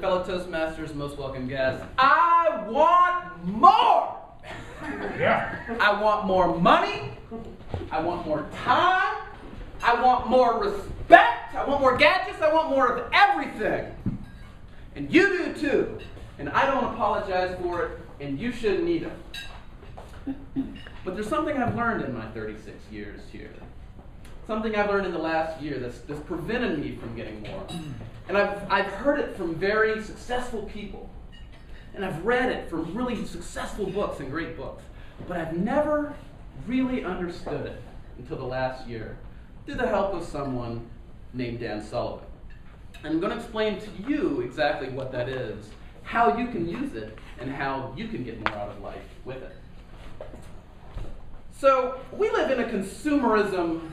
fellow toastmasters, most welcome guests. I want more! Yeah. I want more money. I want more time. I want more respect. I want more gadgets. I want more of everything. And you do too. And I don't apologize for it, and you shouldn't either. But there's something I've learned in my 36 years here. Something I've learned in the last year that's prevented me from getting more. And I've heard it from very successful people. And I've read it from really successful books and great books. But I've never really understood it until the last year through the help of someone named Dan Sullivan. And I'm going to explain to you exactly what that is, how you can use it, and how you can get more out of life with it. So we live in a consumerism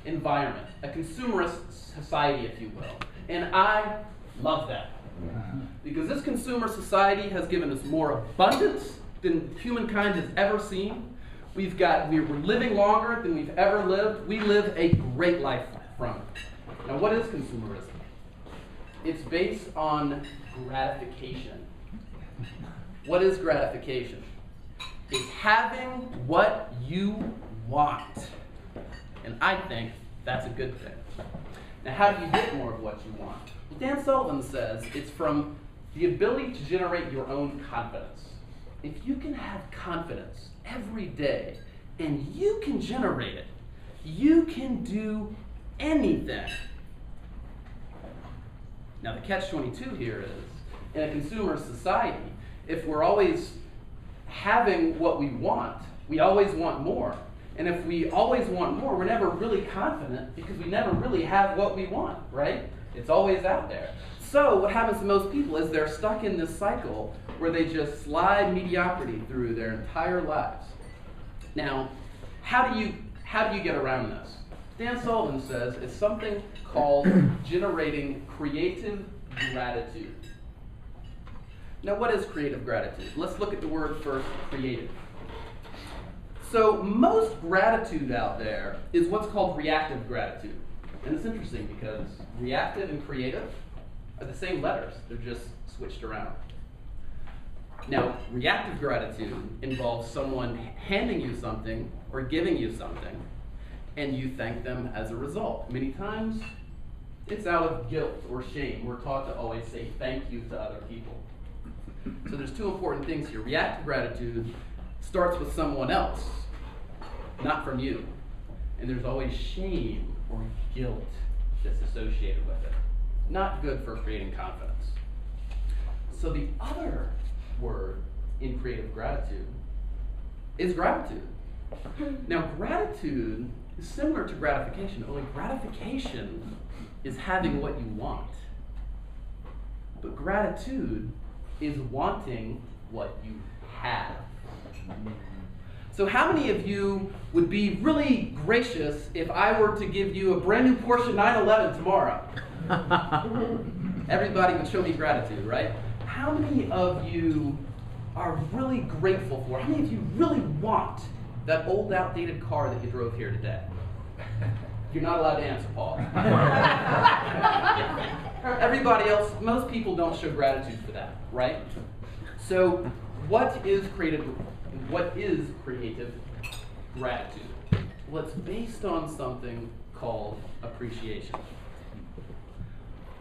environment, a consumerist society, if you will. And I love that. Because this consumer society has given us more abundance than humankind has ever seen. We're living longer than we've ever lived. We live a great life from it. Now, what is consumerism? It's based on gratification. What is gratification? It's having what you want. And I think that's a good thing. Now, how do you get more of what you want? Well, Dan Sullivan says it's from the ability to generate your own confidence. If you can have confidence every day and you can generate it, you can do anything. Now, the catch-22 here is, in a consumer society, if we're always having what we want, we always want more. And if we always want more, we're never really confident because we never really have what we want, right? It's always out there. So what happens to most people is they're stuck in this cycle where they just slide mediocrity through their entire lives. Now, how do you get around this? Dan Sullivan says it's something called generating creative gratitude. Now, what is creative gratitude? Let's look at the word first, creative. So most gratitude out there is what's called reactive gratitude. And it's interesting because reactive and creative are the same letters. They're just switched around. Now, reactive gratitude involves someone handing you something or giving you something, and you thank them as a result. Many times, it's out of guilt or shame. We're taught to always say thank you to other people. So there's two important things here. Reactive gratitude starts with someone else, not from you. And there's always shame or guilt that's associated with it. Not good for creating confidence. So the other word in creative gratitude is gratitude. Now, gratitude is similar to gratification, only gratification is having what you want. But gratitude is wanting what you have. So how many of you would be really gracious if I were to give you a brand new Porsche 911 tomorrow? Everybody would show me gratitude, right? How many of you are really grateful for, how many of you really want that old outdated car that you drove here today? You're not allowed to answer, Paul. Everybody else, most people don't show gratitude for that, right? So what is creative gratitude? Well, it's based on something called appreciation.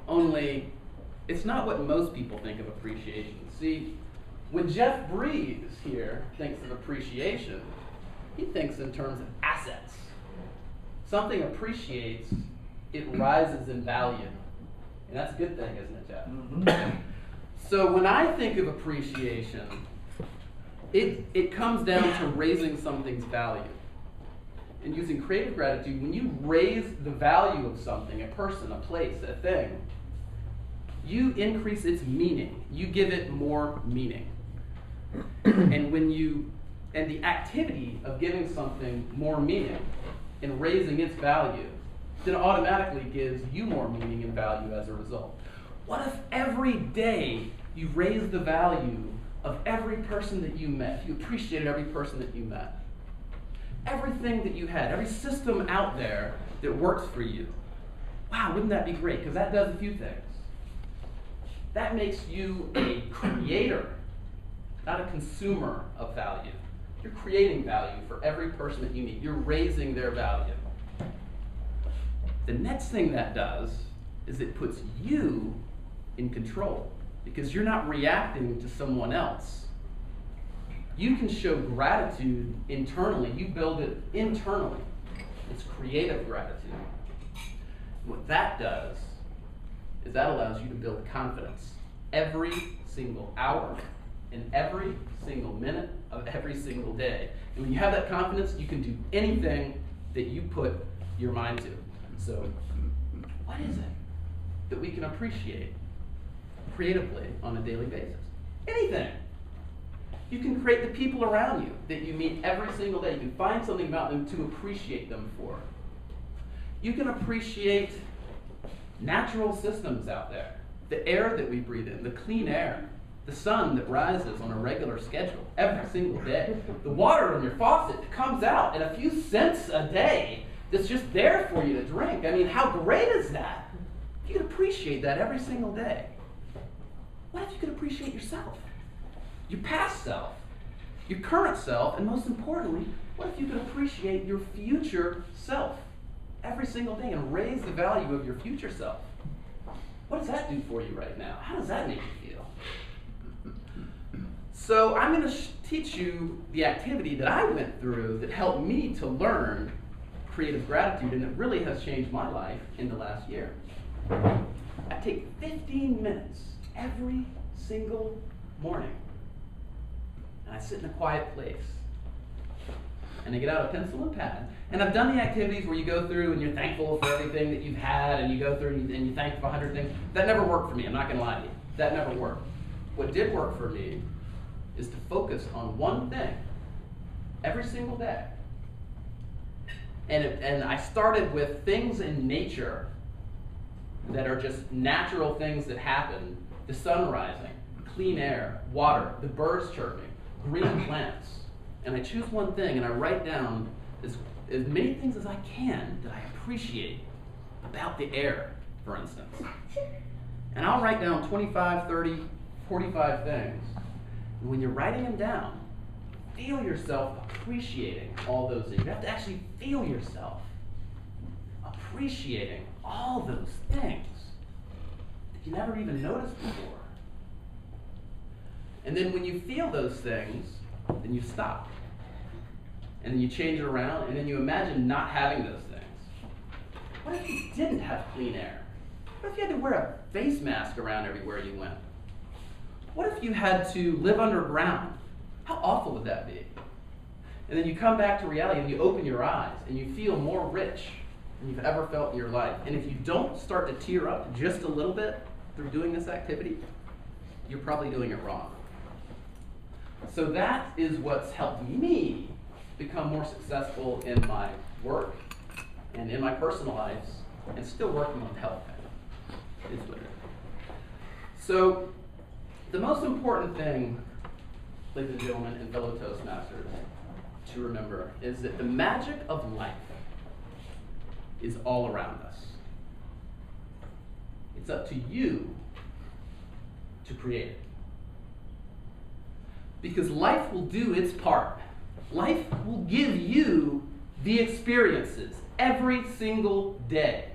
Only, it's not what most people think of appreciation. See, when Jeff Breeze here thinks of appreciation, he thinks in terms of assets. Something appreciates, it rises in value. And that's a good thing, isn't it, Jeff? Mm-hmm. So when I think of appreciation, it comes down to raising something's value. And using creative gratitude, when you raise the value of something, a person, a place, a thing, you increase its meaning. You give it more meaning. And the activity of giving something more meaning and raising its value then automatically gives you more meaning and value as a result. What if every day you raise the value of every person that you met? You appreciated every person that you met. Everything that you had, every system out there that works for you. Wow, wouldn't that be great? Because that does a few things. that makes you a creator, not a consumer of value. You're creating value for every person that you meet. You're raising their value. The next thing that does is it puts you in control, because you're not reacting to someone else. You can show gratitude internally. You build it internally. It's creative gratitude. What that does is that allows you to build confidence every single hour and every single minute of every single day. And when you have that confidence, you can do anything that you put your mind to. So, what is it that we can appreciate creatively on a daily basis? Anything. You can create the people around you that you meet every single day. You can find something about them to appreciate them for. You can appreciate natural systems out there. The air that we breathe in, the clean air, the sun that rises on a regular schedule every single day, the water in your faucet that comes out at a few cents a day that's just there for you to drink. I mean, how great is that? If you could appreciate that every single day. What if you could appreciate yourself? Your past self, your current self, and most importantly, what if you could appreciate your future self every single day and raise the value of your future self? What does that do for you right now? How does that make you feel? So I'm going to teach you the activity that I went through that helped me to learn creative gratitude, and it really has changed my life in the last year. I take 15 minutes every single morning, and I sit in a quiet place, and I get out a pencil and pad, and I've done the activities where you go through and you're thankful for everything that you've had, and you go through and you thank for 100 things. That never worked for me, I'm not going to lie to you. That never worked. What did work for me is to focus on one thing every single day. And I started with things in nature that are just natural things that happen. The sun rising, clean air, water, the birds chirping, green plants. And I choose one thing and I write down as many things as I can that I appreciate about the air, for instance. And I'll write down 25, 30, 45 things. And when you're writing them down, feel yourself appreciating all those things. You have to actually feel yourself appreciating all those things that you never even noticed before. And then when you feel those things, then you stop. And then you change it around, and then you imagine not having those things. What if you didn't have clean air? What if you had to wear a face mask around everywhere you went? What if you had to live underground? How awful would that be? And then you come back to reality and you open your eyes and you feel more rich than you've ever felt in your life. And if you don't start to tear up just a little bit through doing this activity, you're probably doing it wrong. So that is what's helped me become more successful in my work and in my personal lives, and still working on health. Is what it is. So the most important thing, ladies and gentlemen and fellow Toastmasters, to remember is that the magic of life is all around us. It's up to you to create it. Because life will do its part. Life will give you the experiences every single day.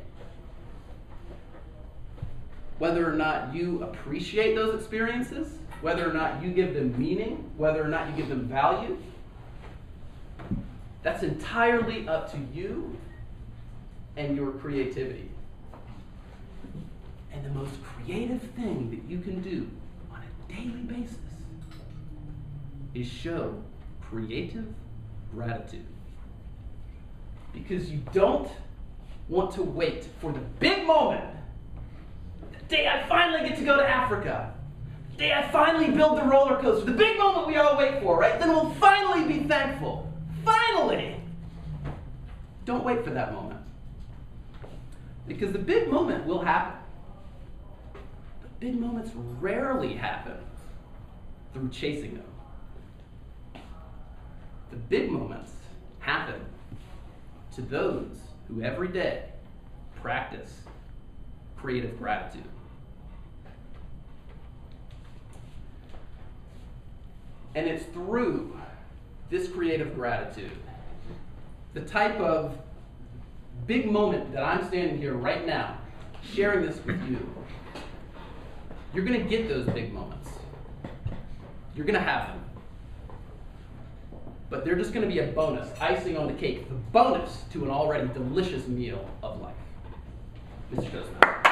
Whether or not you appreciate those experiences, whether or not you give them meaning, whether or not you give them value, that's entirely up to you and your creativity. And the most creative thing that you can do on a daily basis is show creative gratitude. Because you don't want to wait for the big moment. The day I finally get to go to Africa. The day I finally build the roller coaster. The big moment we all wait for, right? Then we'll finally be thankful. Finally! Don't wait for that moment. Because the big moment will happen. But big moments rarely happen through chasing them. The big moments happen to those who every day practice creative gratitude. And it's through this creative gratitude, the type of big moment that I'm standing here right now, sharing this with you. You're going to get those big moments. You're going to have them. But they're just going to be a bonus, icing on the cake, the bonus to an already delicious meal of life. Mr. Toastmaster.